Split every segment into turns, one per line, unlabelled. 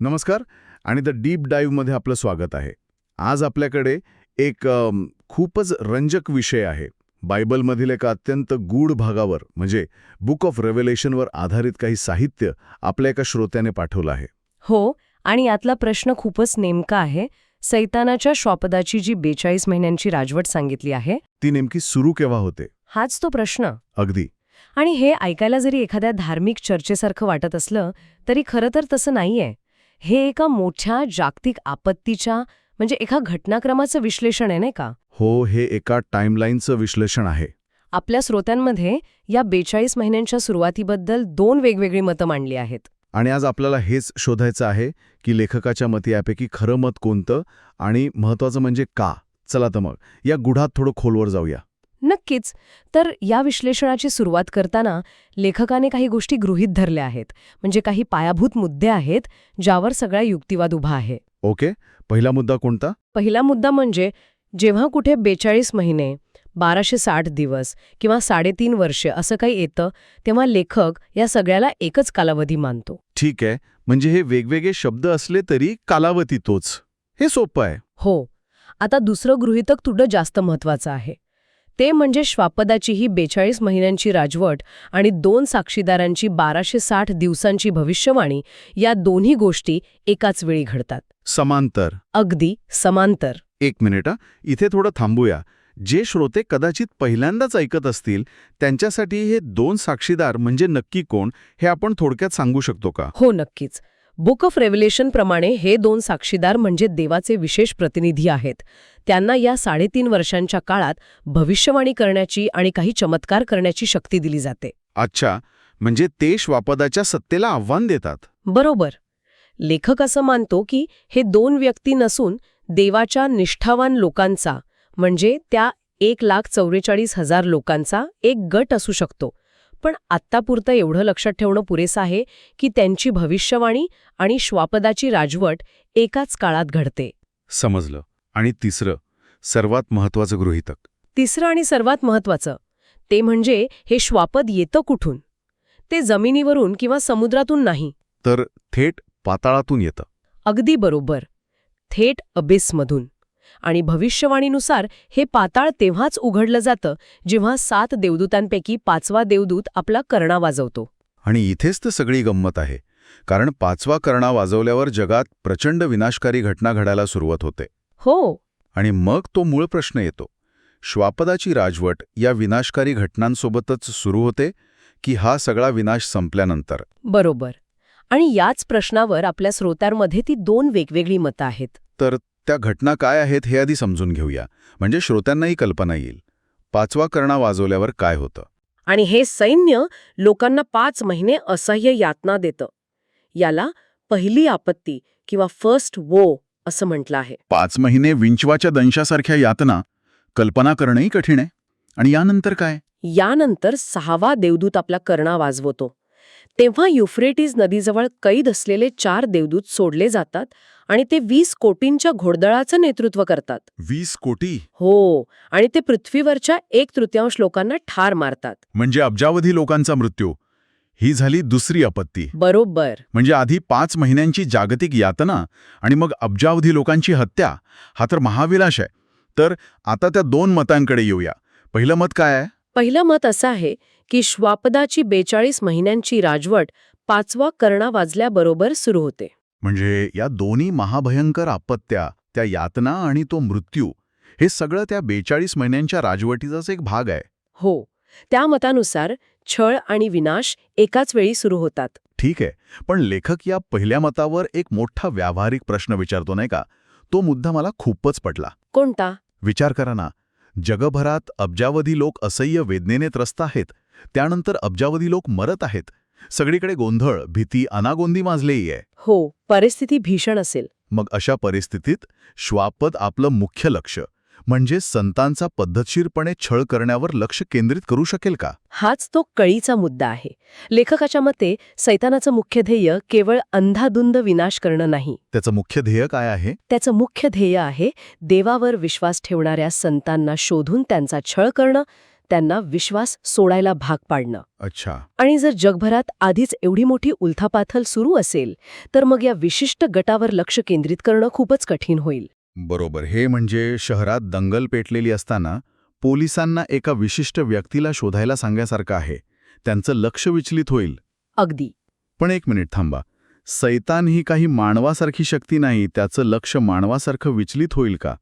नमस्कार आणि the deep डाईव्हमध्ये आपलं स्वागत आहे. आज आपल्याकडे एक खूपच रंजक विषय आहे. बायबलमधील एका अत्यंत गूढ भागावर म्हणजे बुक ऑफ रेव्हेलेशनवर आधारित काही साहित्य आपल्या एका श्रोत्याने पाठवलं आहे.
हो, आणि यातला प्रश्न खूपच नेमका आहे. सैतानाच्या श्वापदाची जी 42 महिन्यांची राजवट सांगितली आहे,
ती नेमकी सुरू केव्हा होते?
हाच तो प्रश्न.
अगदी.
आणि हे ऐकायला जरी एखाद्या धार्मिक चर्चेसारखं वाटत असलं, तरी खरं तर तसं नाहीये. हे एका मोठ्या जागतिक आपत्तीच्या म्हणजे एका घटनाक्रमाचं विश्लेषण आहे, नाही का?
हो, हे एका टाईमलाईनचं विश्लेषण आहे.
आपल्या श्रोत्यांमध्ये या 42 महिन्यांच्या सुरुवातीबद्दल 2 वेगवेगळी मतं मांडली आहेत.
आणि आज आपल्याला हेच शोधायचं आहे की लेखकाच्या मते यापैकी खरं मत कोणतं आणि महत्त्वाचं म्हणजे का. चला तर मग या गुढात थोडं खोलवर जाऊया.
नक्कीच. तर या विश्लेषणाची सुरुवात करताना लेखकाने काही गोष्टी गृहीत धरल्या आहेत. म्हणजे काही पायाभूत मुद्दे आहेत, ज्यावर सगळा युक्तिवाद उभा आहे.
ओके, पहिला मुद्दा कोणता?
पहिला मुद्दा म्हणजे जेव्हा कुठे 42 महिने, 1260 दिवस किंवा 3.5 वर्षे असं काही येतं, तेव्हा लेखक या सगळ्याला एकच कालावधी मानतो.
ठीक आहे, म्हणजे हे वेगवेगळे शब्द असले तरी कालावधी तोच. हे सोपं आहे.
हो. आता दुसरं गृहीतक थोडं जास्त महत्वाचं आहे. ते म्हणजे श्वापदाची ही 42 महिन्यांची राजवट आणि 2 साक्षीदारांची 1260 दिवसांची भविष्यवाणी या दोन्ही गोष्टी एकाच वेळी घडतात.
समांतर.
अगदी समांतर.
एक मिनिट, इथे थोडं थांबूया. जे श्रोते कदाचित पहिल्यांदाच ऐकत असतील त्यांच्यासाठी हे 2 साक्षीदार म्हणजे नक्की कोण हे आपण थोडक्यात सांगू शकतो का?
हो, नक्कीच. बुक ऑफ रेव्हेलेशन प्रमाणे हे 2 साक्षीदार म्हणजे देवाचे विशेष प्रतिनिधी आहेत. त्यांना या 3.5 वर्षांच्या काळात भविष्यवाणी करण्याची आणि काही चमत्कार करण्याची शक्ती दिली जाते.
अच्छा, म्हणजे ते श्वापदाच्या सत्तेला आव्हान देतात.
बरोबर. लेखक असं मानतो की हे 2 व्यक्ती नसून देवाच्या निष्ठावान लोकांचा म्हणजे त्या 1,44,000 लोकांचा एक गट असू शकतो. पण आत्तापुरतं एवढं लक्षात ठेवणं पुरेसं आहे की त्यांची भविष्यवाणी आणि श्वापदाची राजवट एकाच काळात घडते.
समजलं. आणि तिसरं, सर्वात महत्त्वाचं गृहीतक.
तिसरं आणि सर्वात महत्त्वाचं ते म्हणजे हे श्वापद येतं कुठून? ते जमिनीवरून किंवा समुद्रातून नाही.
तर थेट पाताळातून येतं.
अगदी बरोबर. थेट अबिसमधून. आणि भविष्यवाणीनुसार हे पाताळ तेव्हाच उघडलं जातं जेव्हा 7 देवदूतांपैकी 5वा देवदूत आपला कर्णा वाजवतो.
आणि इथेच तर सगळी गंमत आहे. कारण 5वा कर्णा वाजवल्यावर जगात प्रचंड विनाशकारी घटना घडायला सुरुवात होते.
हो.
आणि मग तो मूळ प्रश्न येतो. श्वापदाची राजवट या विनाशकारी घटनांसोबतच सुरू होते की हा सगळा विनाश संपल्यानंतर?
बरोबर. आणि याच प्रश्नावर आपल्या श्रोत्यांमध्ये ती 2 वेगवेगळी मतं आहेत.
तर त्या घटना काय आहेत हे आधी समजून घेऊया, म्हणजे श्रोत्यांनाही कल्पना येईल. 5वा कर्णा वाजवल्यावर काय होतं?
आणि हे सैन्य लोकांना 5 महिने असह्य यातना देतं. याला पहिली आपत्ती किंवा फर्स्ट वो असं म्हटलं आहे.
5 महिने विंचवाच्या दंशासारख्या यातना कल्पना करणंही कठीण आहे. आणि यानंतर काय?
यानंतर 6वा देवदूत आपला कर्णा वाजवतो. तेव्हा युफ्रेटिस नदीजवळ कैद असलेले 4 देवदूत सोडले जातात आणि ते 20 कोटींच्या घोडदळाचं नेतृत्व करतात.
20 कोटी?
हो. आणि ते पृथ्वीवरच्या 1/3 लोकांना ठार मारतात.
म्हणजे अब्जावधी लोकांचा मृत्यू. ही झाली दुसरी आपत्ती.
बरोबर.
म्हणजे आधी 5 महिन्यांची जागतिक यातना आणि मग अब्जावधी लोकांची हत्या. हा तर महाविलास आहे. तर आता त्या 2 मतांकडे येऊया. पहिलं मत काय आहे?
पहिलं मत असं आहे की श्वापदाची 42 महिन्यांची राजवट 5वा कर्णा वाजल्याबरोबर सुरू होते.
म्हणजे या दोन्ही महाभयंकर आपत्त्या, त्या यातना आणि तो मृत्यू, हे सगळं त्या 42 महिन्यांच्या राजवटीचाच एक भाग आहे.
हो. त्या मतानुसार छळ आणि विनाश एकाच वेळी सुरू होतात.
ठीक आहे, पण लेखक या पहिल्या मतावर एक मोठा व्यावहारिक प्रश्न विचारतो नाही का? तो मुद्दा मला खूपच पटला.
कोणता?
विचार करा ना, जगभरात अब्जावधी लोक असह्य वेदनेने त्रस्त आहेत. त्यानंतर अब्जावधी लोक मरत आहेत. सगळीकडे गोंधळ, भीती, अनागोंदी माजलेली आहे.
हो, परिस्थिती भीषण असेल.
मग अशा परिस्थितीत श्वापद आपलं मुख्य लक्ष म्हणजे संतांचा पद्धतशीरपणे छळ करण्यावर लक्ष केंद्रित करू शकेल का?
हाच तो कळीचा मुद्दा आहे. लेखकाच्या मते सैतानाचं मुख्य ध्येय केवळ अंधाधुंद विनाश करणं नाही.
त्याचं मुख्य ध्येय काय आहे?
त्याचं मुख्य ध्येय आहे देवावर विश्वास ठेवणाऱ्या संतांना शोधून त्यांचा छळ करणं, त्यांना विश्वास सोडायला भाग पाडणं.
अच्छा.
आणि जर जगभरात आधीच एवढी मोठी उलथापाथल सुरू असेल तर मग या विशिष्ट गटावर लक्ष केंद्रित करणं खूपच कठीण होईल.
बरोबर. हे म्हणजे शहरात दंगल पेटलेली असताना पोलिसांना एका विशिष्ट व्यक्तीला शोधायला सांगण्यासारखं आहे. त्यांचं लक्ष विचलित होईल.
अगदी.
पण एक मिनिट थांबा. सैतान ही काही मानवासारखी शक्ती नाही, त्याचं लक्ष मानवासारखं विचलित होईल का?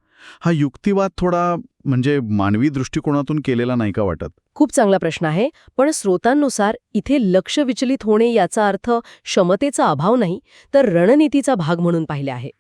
हा युक्तिवाद थोडा म्हणजे मानवी दृष्टिकोनातून केलेला नाही का वाटत?
खूप चांगला प्रश्न आहे. पण स्रोतांनुसार इथे लक्ष विचलित होणे याचा अर्थ क्षमतेचा अभाव नाही तर रणनीतीचा भाग म्हणून पाहिले आहे.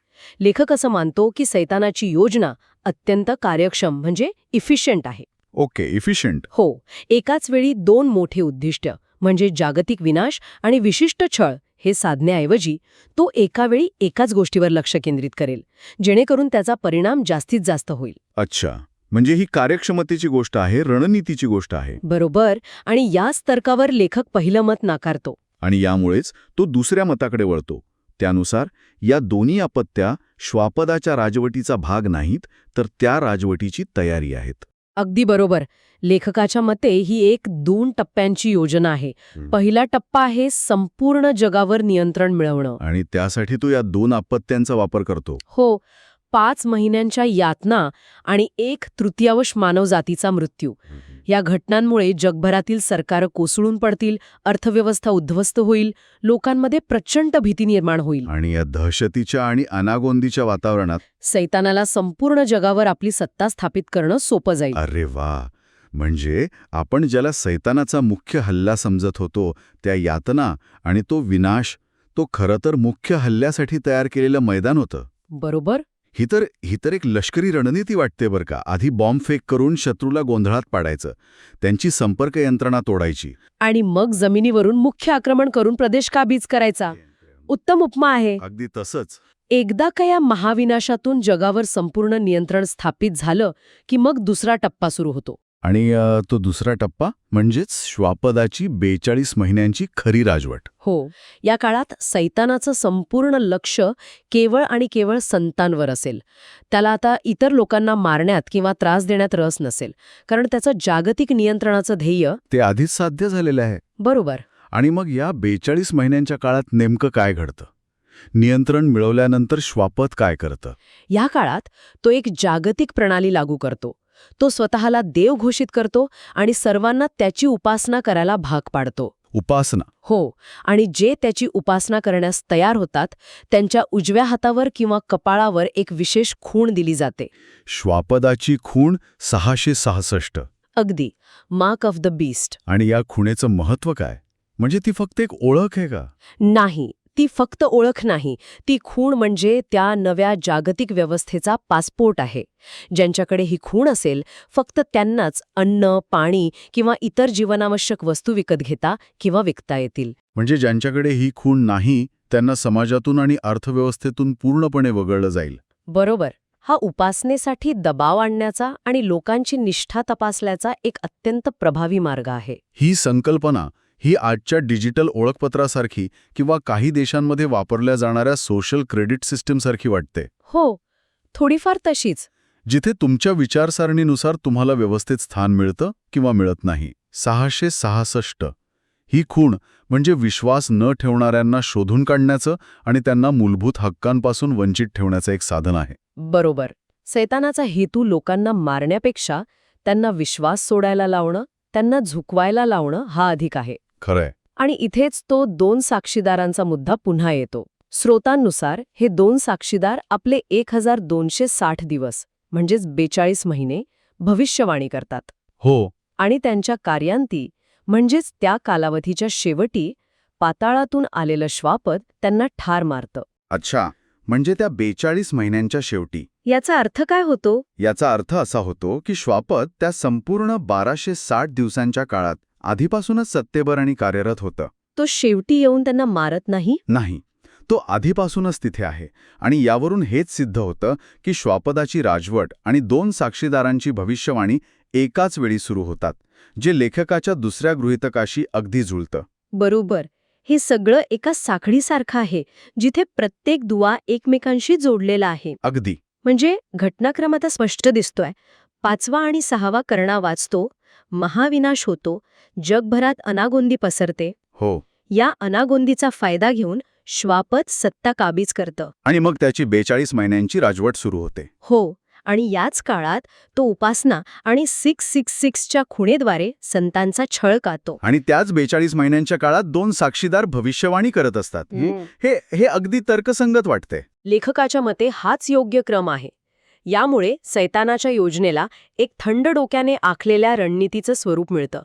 लेखक असं मानतो की सैतानाची योजना अत्यंत कार्यक्षम म्हणजे इफिशियंट आहे.
Okay, efficient.
हो, एकाच वेळी दोन मोठे उद्दिष्ट म्हणजे जागतिक विनाश आणि विशिष्ट छळ हे साधण्याऐवजी तो एका वेळी एकाच गोष्टीवर लक्ष केंद्रित करेल, जेणेकरून त्याचा परिणाम जास्तीत जास्त होईल.
अच्छा, म्हणजे ही कार्यक्षमतेची गोष्ट आहे, रणनीतीची गोष्ट आहे.
बरोबर. आणि याच तर्कावर लेखक पहिलं मत नाकारतो.
आणि यामुळेच तो दुसऱ्या मताकडे वळतो. त्यानुसार या दोन्ही आपत्त्या श्वापदाच्या राजवटीचा भाग नाहीत, तर त्या राजवटीची तयारी आहेत.
अगदी बरोबर. लेखकाच्या मते ही एक 2 टप्प्यांची योजना आहे. पहिला टप्पा आहे संपूर्ण जगावर नियंत्रण मिळवणं.
आणि त्यासाठी तो या 2 आपत्त्यांचा वापर करतो.
हो, 5 महिन्यांच्या यातना आणि 1/3 मानवजातीचा मृत्यू. या घटनांमुळे जगभरातील सरकारं कोसळून पडतील, अर्थव्यवस्था उद्ध्वस्त होईल, लोकांमध्ये प्रचंड भीती निर्माण होईल.
आणि या दहशतीच्या आणि अनागोंदीच्या वातावरणात
सैतानाला संपूर्ण जगावर आपली सत्ता स्थापित करणं सोपं जाईल.
अरे वा, म्हणजे आपण ज्याला सैतानाचा मुख्य हल्ला समजत होतो त्या यातना आणि तो विनाश, तो खरं तर मुख्य हल्ल्यासाठी तयार केलेलं मैदान होतं.
बरोबर.
ही तर एक लष्करी रणनीती वाटते बरं का. आधी बॉम्ब फेक करून शत्रूला गोंधळात पाडायचं, त्यांची संपर्क यंत्रणा तोडायची.
आणि मग जमिनीवरून मुख्य आक्रमण करून प्रदेश काबीज करायचा. उत्तम उपमा आहे.
अगदी तसंच.
एकदा का या महाविनाशातून जगावर संपूर्ण नियंत्रण स्थापित झालं की मग दुसरा टप्पा सुरू होतो.
आणि तो दुसरा टप्पा म्हणजेच श्वापदाची 42 महिन्यांची खरी राजवट.
हो, या काळात सैतानाचं संपूर्ण लक्ष केवळ आणि केवळ संतांवर असेल. त्याला आता इतर लोकांना मारण्यात किंवा त्रास देण्यात रस नसेल, कारण त्याचं जागतिक नियंत्रणाचं ध्येय.
ते आधीच साध्य झालेलं आहे.
बरोबर.
आणि मग या 42 महिन्यांच्या काळात नेमकं काय घडतं? नियंत्रण मिळवल्यानंतर श्वापद काय करतं?
या काळात तो एक जागतिक प्रणाली लागू करतो. तो स्वतःला देव घोषित करतो आणि सर्वांना त्याची उपासना करायला भाग पाडतो.
उपासना.
हो, आणि जे त्याची उपासना करण्यास तयार होतात त्यांच्या उजव्या हातावर किंवा कपाळावर एक विशेष खूण दिली जाते.
श्वापदाची खूण 666.
अगदी, मार्क ऑफ द बीस्ट.
आणि या खुणेचं महत्त्व काय? म्हणजे ती फक्त एक ओळख आहे का?
नाही, ती फक्त ओळख नाही. ती खूण म्हणजे त्या नव्या जागतिक व्यवस्थेचा पासपोर्ट आहे. ज्यांच्याकडे ही खूण असेल फक्त त्यांनाच अन्न, पाणी किंवा इतर जीवनावश्यक वस्तू विकत घेता किंवा विकता येतील.
म्हणजे ज्यांच्याकडे ही खूण नाही त्यांना समाजातून आणि अर्थव्यवस्थेतून पूर्णपणे वगळलं जाईल.
बरोबर. हा उपासनेसाठी दबाव आणण्याचा आणि लोकांची निष्ठा तपासल्याचा एक अत्यंत प्रभावी मार्ग आहे.
ही संकल्पना ही आजच्या डिजिटल ओळखपत्रासारखी किंवा काही देशांमध्ये वापरल्या जाणाऱ्या सोशल क्रेडिट सिस्टीमसारखी वाटते.
हो, थोडीफार तशीच.
जिथे तुमच्या विचारसरणीनुसार तुम्हाला व्यवस्थेत स्थान मिळतं किंवा मिळत नाही. 666 ही खूण म्हणजे विश्वास न ठेवणाऱ्यांना शोधून काढण्याचं आणि त्यांना मूलभूत हक्कांपासून वंचित ठेवण्याचं एक साधन आहे.
बरोबर. सैतानाचा हेतू लोकांना मारण्यापेक्षा त्यांना विश्वास सोडायला लावणं, त्यांना झुकवायला लावणं हा अधिक आहे.
खरंय.
आणि इथेच तो 2 साक्षीदारांचा मुद्दा पुन्हा येतो. स्रोतांनुसार हे 2 साक्षीदार आपले 1260 दिवस म्हणजेच 42 महिने भविष्यवाणी करतात.
हो.
आणि त्यांच्या कार्यांती म्हणजेच त्या कालावधीच्या शेवटी पाताळातून आलेलं श्वापद त्यांना ठार मारतं.
अच्छा, म्हणजे त्या 42 महिन्यांच्या शेवटी.
याचा अर्थ काय होतो?
याचा अर्थ असा होतो की श्वापद त्या संपूर्ण 1260 दिवसांच्या काळात आधीपासूनच सत्तेवर आणि कार्यरत होतं.
तो शेवटी येऊन त्यांना मारत नाही?
नाही, तो आधीपासूनच तिथे आहे. आणि यावरून हेच सिद्ध होतं की श्वापदाची राजवट आणि 2 साक्षीदारांची भविष्यवाणी एकाच वेळी सुरू होतात, जे लेखकाच्या दुसऱ्या गृहीतकाशी अगदी जुळतं.
बरोबर. हे सगळं एका साखळीसारखं आहे, जिथे प्रत्येक दुवा एकमेकांशी जोडलेला आहे.
अगदी.
म्हणजे घटनाक्रम आता स्पष्ट दिसतोय. 5वा आणि 6वा करणा वाचतो,
महाविनाश होतो, जगभरात अनागोंदी पसरते.
हो.
या अनागोंदीचा फायदा घेऊन श्वापद सत्ता काबीज करतं.
आणि मग त्याची 42 महिन्यांची राजवट सुरू होते.
हो, आणि याच काळात तो उपासना आणि 666च्या खुणेद्वारे संतांचा छळ कातो.
आणि त्याच 42 महिन्यांच्या काळात 2 साक्षीदार भविष्यवाणी करत असतात. हे अगदी तर्कसंगत वाटते.
लेखकाच्या मते हाच योग्य क्रम आहे. यामुळे सैतानाच्या योजनेला एक थंड डोक्याने आखलेल्या रणनीतीचं स्वरूप मिळतं.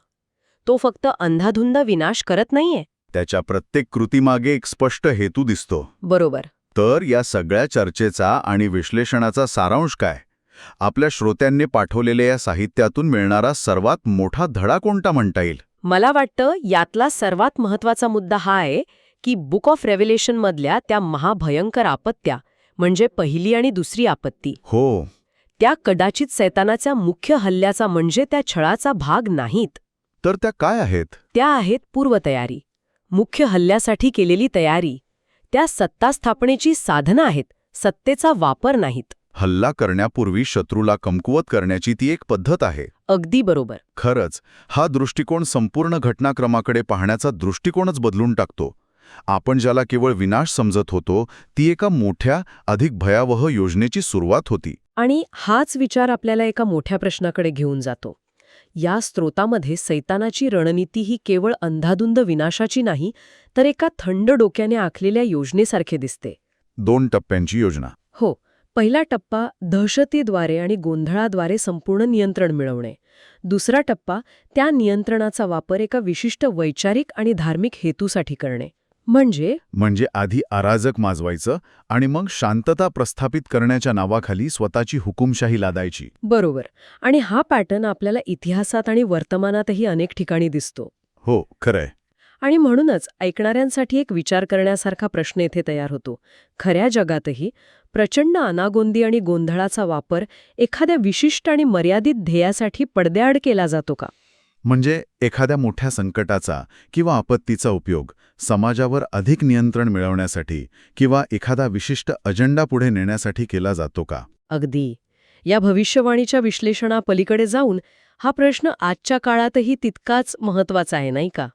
तो फक्त अंधाधुंद विनाश करत नाहीये.
त्याच्या प्रत्येक कृतीमागे एक स्पष्ट हेतू दिसतो.
बरोबर.
तर या सगळ्या चर्चेचा आणि विश्लेषणाचा सारांश काय? आपल्या श्रोत्यांनी पाठवलेल्या या साहित्यातून मिळणारा सर्वात मोठा धडा कोणता म्हणता येईल?
मला वाटतं यातला सर्वात महत्वाचा मुद्दा हा आहे की बुक ऑफ रेव्हेलेशनमधल्या त्या महाभयंकर आपत्त्या, म्हणजे पहिली आणि दुसरी आपत्ती,
हो.
त्या कदाचित सैतानाच्या मुख्य हल्ल्याचा म्हणजे त्या छळाचा भाग नाहीत.
तर त्या काय आहेत?
त्या आहेत पूर्वतयारी, मुख्य हल्ल्यासाठी केलेली तयारी. त्या सत्ता स्थापनेची साधनं आहेत, सत्तेचा वापर नाहीत.
हल्ला करण्यापूर्वी शत्रूला कमकुवत करण्याची ती एक पद्धत आहे.
अगदी बरोबर.
खरंच, हा दृष्टिकोन संपूर्ण घटनाक्रमाकडे पाहण्याचा दृष्टिकोनच बदलून टाकतो. आपण ज्याला केवळ विनाश समजत होतो, ती एका मोठ्या, अधिक भयावह योजनेची सुरुवात होती.
आणि हाच विचार आपल्याला एका मोठ्या प्रश्नाकडे घेऊन जातो. या स्रोतामध्ये सैतानाची रणनीती ही केवळ अंधाधुंद विनाशाची नाही, तर एका थंड डोक्याने आखलेल्या योजनेसारखे दिसते.
2 टप्प्यांची योजना.
हो. पहिला टप्पा दहशतीद्वारे आणि गोंधळाद्वारे संपूर्ण नियंत्रण मिळवणे. दुसरा टप्पा त्या नियंत्रणाचा वापर एका विशिष्ट वैचारिक आणि धार्मिक हेतूसाठी करणे. म्हणजे
आधी अराजक माजवायचं आणि मग शांतता प्रस्थापित करण्याच्या नावाखाली स्वतःची हुकुमशाही लादायची.
बरोबर. आणि हा पॅटर्न आपल्याला इतिहासात आणि वर्तमानातही अनेक ठिकाणी दिसतो.
हो, खरंय.
आणि म्हणूनच ऐकणाऱ्यांसाठी एक विचार करण्यासारखा प्रश्न येथे तयार होतो. खऱ्या जगातही प्रचंड अनागोंदी आणि गोंधळाचा वापर एखाद्या विशिष्ट आणि मर्यादित ध्येयासाठी पडद्याआड केला जातो का?
म्हणजे एखाद्या मोठ्या संकटाचा किंवा आपत्तीचा उपयोग समाजावर अधिक नियंत्रण मिळवण्यासाठी किंवा एखादा विशिष्ट अजेंडा पुढे नेण्यासाठी केला जातो का?
अगदी. या भविष्यवाणीच्या विश्लेषणापलीकडे जाऊन हा प्रश्न आजच्या काळातही तितकाच महत्वाचा आहे, नाही का?